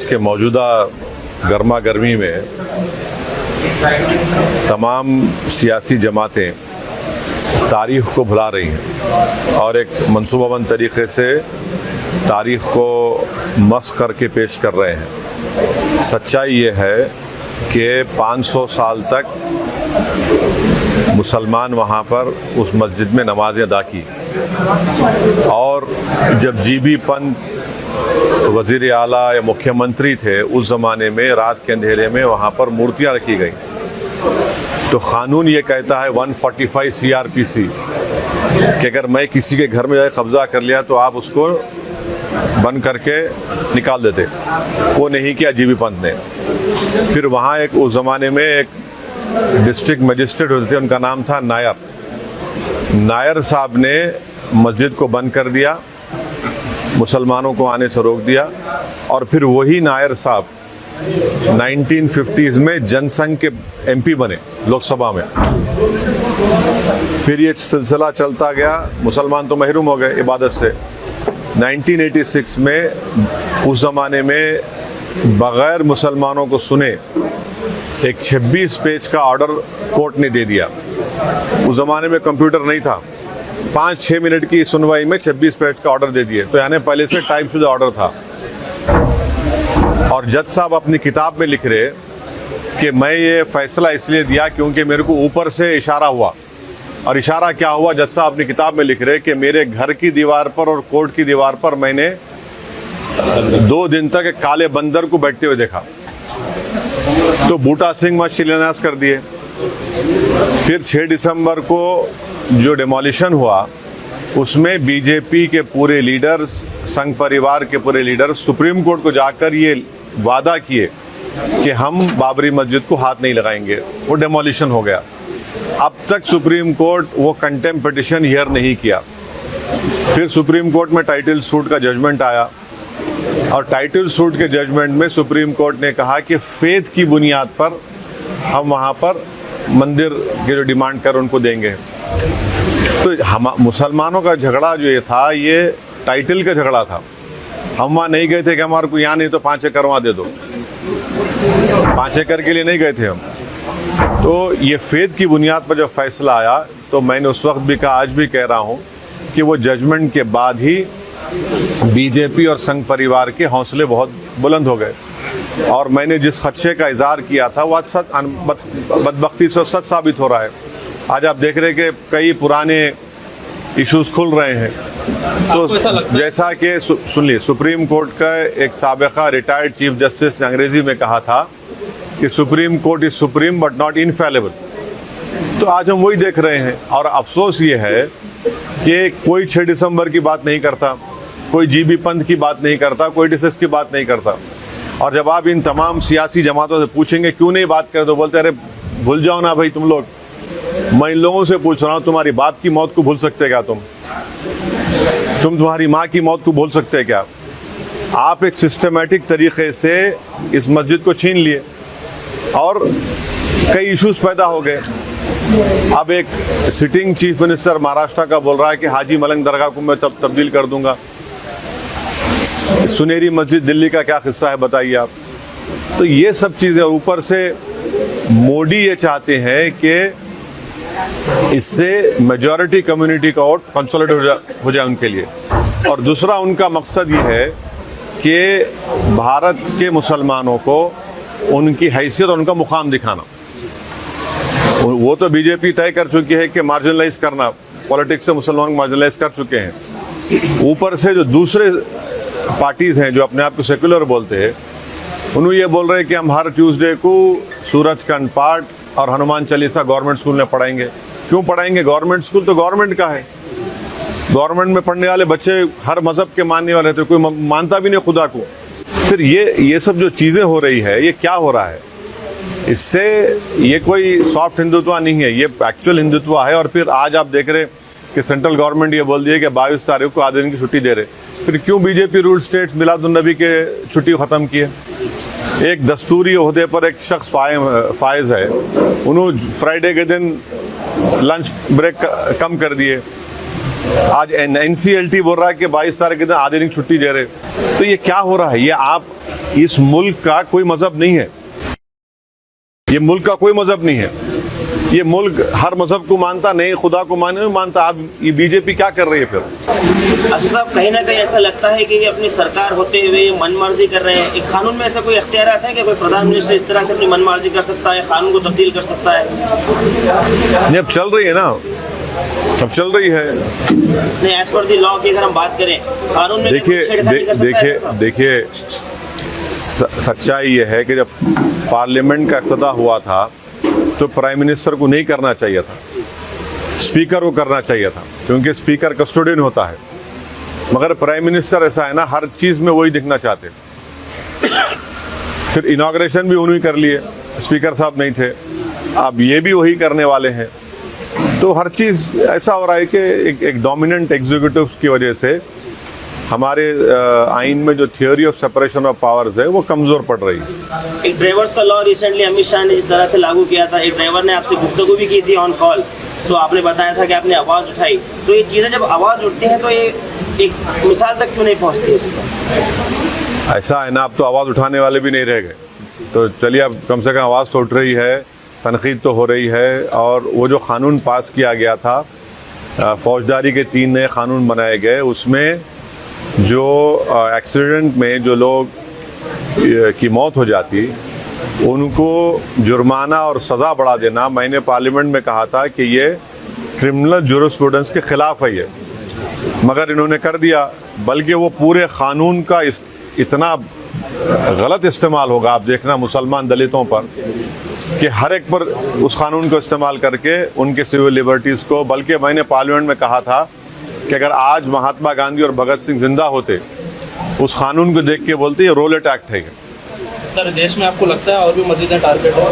के मौजूदा गर्मा गर्मी में तमाम सियासी जमातें तारीख़ को भुला रही हैं और एक मंसूबाबंद तरीक़े से तारीख़ को मस्ख़ करके पेश कर रहे हैं। सच्चाई ये है कि 500 साल तक मुसलमान वहाँ पर उस मस्जिद में नमाज़ें अदा की और जब जीबी पंत वज़ीर आला या मुख्यमंत्री थे उस ज़माने में रात के अंधेरे में वहाँ पर मूर्तियाँ रखी गई। तो क़ानून ये कहता है 145 CRPC कि अगर मैं किसी के घर में जाकर कब्ज़ा कर लिया तो आप उसको बंद करके निकाल देते। वो नहीं किया जीबी पंत ने। फिर वहाँ एक उस ज़माने में एक डिस्ट्रिक्ट मजिस्ट्रेट होते थे, उनका नाम था नायर साहब ने मस्जिद को बंद कर दिया, मुसलमानों को आने से रोक दिया और फिर वही नायर साहब 1950s में जनसंघ के MP बने लोकसभा में। फिर ये सिलसिला चलता गया, मुसलमान तो महरूम हो गए इबादत से। 1986 में उस ज़माने में बग़ैर मुसलमानों को सुने एक 26 पेज का ऑर्डर कोर्ट ने दे दिया। उस ज़माने में कंप्यूटर नहीं था, 5-6 मिनट की सुनवाई में 26 पेज का ऑर्डर दे दिए। तो यानी पहले से टाइप शुदा ऑर्डर था। और जज साहब अपनी किताब में लिख रहे कि मैं ये फैसला इसलिए दिया क्योंकि मेरे को ऊपर से इशारा हुआ। और इशारा क्या हुआ? जज साहब अपनी किताब में लिख रहे कि मेरे घर की दीवार पर और कोर्ट की दीवार पर मैंने 2 दिन तक एक काले बंदर को बैठते हुए देखा। तो बूटा सिंह वहाँ शिलान्यास कर दिए। फिर 6 दिसंबर को जो डेमोलिशन हुआ उसमें बीजेपी के पूरे लीडर, संघ परिवार के पूरे लीडर सुप्रीम कोर्ट को जाकर ये वादा किए कि हम बाबरी मस्जिद को हाथ नहीं लगाएंगे। वो डेमोलिशन हो गया। अब तक सुप्रीम कोर्ट वो कंटेम्प्ट पिटिशन हियर नहीं किया। फिर सुप्रीम कोर्ट में टाइटल सूट का जजमेंट आया और टाइटल सूट के जजमेंट में सुप्रीम कोर्ट ने कहा कि फेथ की बुनियाद पर हम वहाँ पर मंदिर के जो डिमांड कर उनको देंगे। तो हम मुसलमानों का झगड़ा जो ये था ये टाइटल का झगड़ा था। हम वहाँ नहीं गए थे कि हमारे को यहाँ नहीं तो 5 एकड़ वहाँ दे दो। 5 एकड़ के लिए नहीं गए थे हम। तो ये फेथ की बुनियाद पर जब फैसला आया तो मैंने उस वक्त भी कहा, आज भी कह रहा हूँ कि वो जजमेंट के बाद ही बीजेपी और संघ परिवार के हौसले बहुत बुलंद हो गए। और मैंने जिस खदशे का इजहार किया था वो आज बदबख्ती से सच साबित हो रहा है। आज आप देख रहे हैं कि कई पुराने इश्यूज खुल रहे हैं। तो जैसा कि सुनिए, सुप्रीम कोर्ट का एक साबिका रिटायर्ड चीफ जस्टिस ने अंग्रेजी में कहा था कि supreme court is supreme but not infallible. तो आज हम वही देख रहे हैं। और अफसोस ये है कि कोई 6 दिसंबर की बात नहीं करता, कोई जीबी पंत की बात नहीं करता, कोई डिसेस की बात नहीं करता। और जब आप इन तमाम सियासी जमातों से पूछेंगे क्यों नहीं बात करते, तो बोलते अरे भूल जाओ ना भाई तुम लोग। मैं इन लोगों से पूछ रहा हूँ, तुम्हारी बाप की मौत को भूल सकते क्या? तुम तुम्हारी माँ की मौत को भूल सकते क्या? आप एक सिस्टमेटिक तरीके से इस मस्जिद को छीन लिए और कई इश्यूज पैदा हो गए। अब एक सिटिंग चीफ मिनिस्टर महाराष्ट्र का बोल रहा है कि हाजी मलंग दरगाह को मैं तब्दील कर दूंगा। सुनेरी मस्जिद दिल्ली का क्या किस्सा है बताइए आप। तो ये सब चीज़ें, ऊपर से मोदी ये चाहते हैं कि इससे मेजॉरिटी कम्युनिटी का वोट कंसोलिडेट हो जाए उनके लिए। और दूसरा उनका मकसद ये है कि भारत के मुसलमानों को उनकी हैसियत और उनका मुकाम दिखाना। वो तो बीजेपी तय कर चुकी है कि मार्जिनलाइज करना, पॉलिटिक्स से मुसलमान को मार्जिनलाइज कर चुके हैं। ऊपर से जो दूसरे पार्टीज हैं जो अपने आप को सेकुलर बोलते हैं, उन्होंने ये बोल रहे हैं कि हम हर ट्यूसडे को सूरज खंड पाठ और हनुमान चालीसा गवर्नमेंट स्कूल में पढ़ाएंगे। क्यों पढ़ाएंगे? गवर्नमेंट स्कूल तो गवर्नमेंट का है। गवर्नमेंट में पढ़ने वाले बच्चे हर मजहब के मानने वाले थे, कोई मानता भी नहीं खुदा को। फिर ये सब जो चीज़ें हो रही है, ये क्या हो रहा है? इससे ये कोई सॉफ्ट हिंदुत्व नहीं है, ये एक्चुअल हिंदुत्व है। और फिर आज आप देख रहे कि सेंट्रल गवर्नमेंट ये बोल दिया कि 22 तारीख को आधे दिन की छुट्टी दे रहे। फिर क्यों बीजेपी रूल स्टेट्स मिलादुन्नबी के छुट्टी ख़त्म की है? एक दस्तूरी ओहदे पर एक शख्स फायज है, उन्होंने फ्राइडे के दिन लंच ब्रेक कम कर दिए। आज NCLT बोल रहा है कि 22 तारीख के दिन आधे दिन छुट्टी दे रहे। तो ये क्या हो रहा है? ये आप इस मुल्क का कोई मजहब नहीं है, ये मुल्क का कोई मजहब नहीं है। ये मुल्क हर मजहब को मानता नहीं, खुदा को नहीं मानता। आप ये बीजेपी क्या कर रही है फिर? अच्छा साहब, कहीं ना कहीं ऐसा लगता है कि ये अपनी सरकार होते हुए मनमर्जी कर रहे हैं। एक कानून में ऐसा कोई इख्तियारात है कि कोई प्रधान मिनिस्टर इस तरह से अपनी मनमर्जी कर सकता है, कानून को तब्दील कर सकता है? ये अब चल रही है ना, अब चल रही है। नहीं, एज पर दी लॉ की अगर हम बात करें, कानून में देखिए सच्चाई ये है कि जब पार्लियामेंट का इफ्तिताह हुआ था तो प्राइम मिनिस्टर को नहीं करना चाहिए था, स्पीकर को करना चाहिए था, क्योंकि स्पीकर कस्टोडियन होता है। मगर प्राइम मिनिस्टर ऐसा है ना, हर चीज़ में वही दिखना चाहते। फिर इनॉग्रेशन भी उन्होंने कर लिए, स्पीकर साहब नहीं थे, अब ये भी वही करने वाले हैं। तो हर चीज़ ऐसा हो रहा है कि एक डोमिनेंट एग्जीक्यूटिव की वजह से हमारे आइन में जो theory of separation of powers है वो कमज़ोर पड़ रही है। एक ड्राइवर्स का लॉ रिसेंटली अमित शाह ने जिस तरह से लागू किया था, एक ड्राइवर ने आपसे गुफ्तगू भी की थी ऑन कॉल, तो आपने बताया था कि आपने आवाज़ उठाई। तो ये चीज़ें जब आवाज़ उठती हैं तो ये एक मिसाल तक क्यों नहीं पहुँचती है? ऐसा है ना, अब तो आवाज़ उठाने वाले भी नहीं रह गए। तो चलिए, अब कम से कम आवाज़ तो उठ रही है, तनकीद तो हो रही है। और वो जो क़ानून पास किया गया था, फौजदारी के 3 नए क़ानून बनाए गए, उसमें जो एक्सीडेंट में जो लोग की मौत हो जाती उनको जुर्माना और सज़ा बढ़ा देना, मैंने पार्लियामेंट में कहा था कि ये क्रिमिनल जूरिस्प्रूडेंस के ख़िलाफ़ है ये, मगर इन्होंने कर दिया। बल्कि वो पूरे क़ानून का इतना गलत इस्तेमाल होगा, आप देखना मुसलमान दलितों पर, कि हर एक पर उस क़ानून को इस्तेमाल करके उनके सिविल लिबर्टीज़ को। बल्कि मैंने पार्लियामेंट में कहा था कि अगर आज महात्मा गांधी और भगत सिंह जिंदा होते, उस कानून को देख के बोलते ये रोलेट एक्ट है। सर, देश में आपको लगता है और भी मस्जिदें टारगेट हो?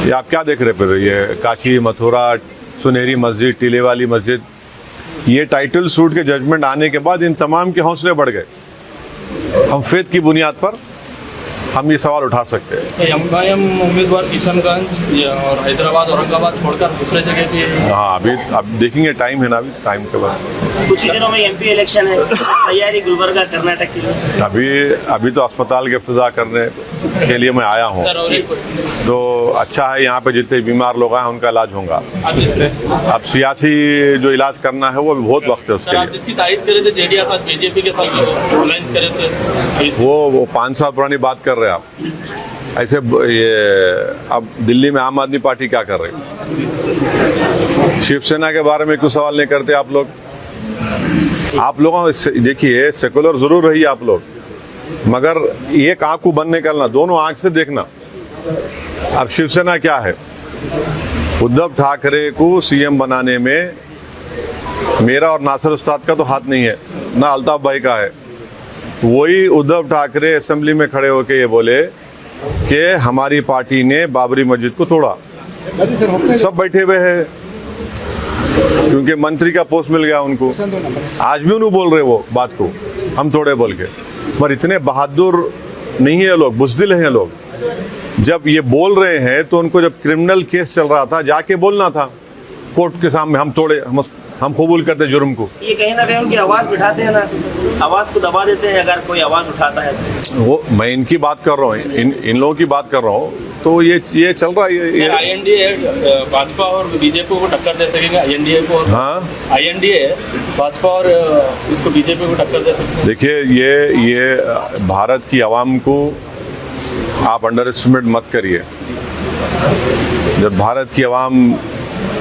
ये आप क्या देख रहे फिर? ये काशी, मथुरा, सुनहरी मस्जिद, टीले वाली मस्जिद, ये टाइटल सूट के जजमेंट आने के बाद इन तमाम के हौसले बढ़ गए। हम फेथ की बुनियाद पर हम ये सवाल उठा सकते हैं। एमआईएम उम्मीदवार किशनगंज और हैदराबाद, औरंगाबाद छोड़कर दूसरे जगह भी है। हाँ, अभी देखेंगे, टाइम है ना, अभी टाइम के बाद कुछ ही दिनों में एमपी इलेक्शन है, तैयारी गुलबर्गा कर्नाटक के लिए। अभी तो अस्पताल के इफ्तिताह करने के लिए मैं आया हूँ, तो अच्छा है, यहाँ पे जितने बीमार लोग हैं उनका इलाज होगा। अब सियासी जो इलाज करना है वो भी बहुत वक्त है उसके लिए। जिसकी तारीफ करे थे जेडीएस और बीजेपी के साथ अलायंस करे थे, वो 5 साल पुरानी बात कर रहे हैं आप। ऐसे ये अब दिल्ली में आम आदमी पार्टी क्या कर रही है? शिवसेना के बारे में कुछ सवाल नहीं करते आप लोग। आप लोगों देखिए, सेकुलर जरूर रही आप लोग, मगर एक आंख को बंद नहीं करना, दोनों आंख से देखना। अब शिवसेना क्या है? उद्धव ठाकरे को सीएम बनाने में मेरा और नासिर उस्ताद का तो हाथ नहीं है, ना अल्ताफ भाई का है। वही उद्धव ठाकरे असेंबली में खड़े होकर ये बोले कि हमारी पार्टी ने बाबरी मस्जिद को तोड़ा। सब बैठे हुए हैं, क्योंकि मंत्री का पोस्ट मिल गया उनको। आज भी उन्होंने बोल रहे वो बात को, हम तोड़े बोल के। पर इतने बहादुर नहीं है लोग, बुज़दिल हैं लोग। जब ये बोल रहे हैं तो उनको, जब क्रिमिनल केस चल रहा था, जाके बोलना था कोर्ट के सामने, हम तोड़े, हम कबूल करते जुर्म को। ये कहीं ना कहीं उनकी आवाज़ बिठाते हैं ना, आवाज़ को दबा देते हैं अगर कोई आवाज़ उठाता है तो। वो मैं इनकी बात कर रहा हूँ, इन लोगों की बात कर रहा हूँ। तो ये चल रहा है। ये आईएनडीए भाजपा और बीजेपी को टक्कर दे सकेगा, आईएनडीए को। हाँ, आईएनडीए भाजपा और इसको बीजेपी को टक्कर दे सकते हैं। देखिए, ये भारत की आवाम को आप अंडर एस्टिमेट मत करिए। जब भारत की आवाम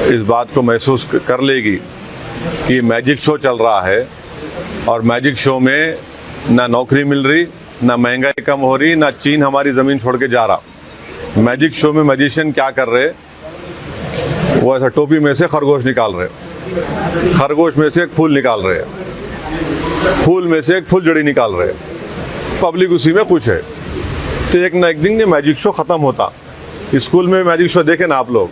इस बात को महसूस कर लेगी कि मैजिक शो चल रहा है, और मैजिक शो में ना नौकरी मिल रही, ना महंगाई कम हो रही, ना चीन हमारी ज़मीन छोड़ के जा रहा। मैजिक शो में मैजिशियन क्या कर रहे? वो ऐसा टोपी में से खरगोश निकाल रहे, खरगोश में से एक फूल निकाल रहे, फूल में से एक फुलझड़ी निकाल रहे। पब्लिक उसी में कुछ है। तो एक ना एक दिन ये मैजिक शो ख़त्म होता। स्कूल में मैजिक शो देखे ना आप लोग,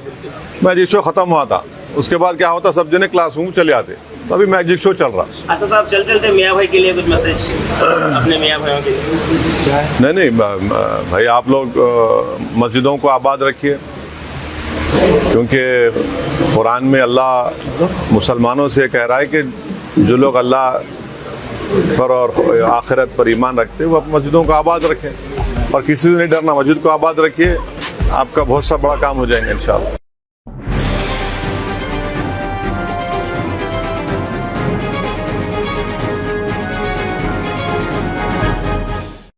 मैजिक शो ख़त्म हुआ था, उसके बाद क्या होता, सब जने क्लासरूम चले आते। तो अभी मैजिक शो चल रहा। अच्छा साहब, चलते चलते मियाँ भाई के लिए कुछ मैसेज अपने मियाँ भाइयों के लिए? नहीं भाई, आप लोग मस्जिदों को आबाद रखिए, क्योंकि कुरान में अल्लाह मुसलमानों से कह रहा है कि जो लोग अल्लाह पर और आखिरत पर ईमान रखते हैं वो मस्जिदों को आबाद रखें। और किसी से नहीं डरना। मस्जिद को आबाद रखिए, आपका बहुत सा बड़ा काम हो जाएंगे इंशाल्लाह।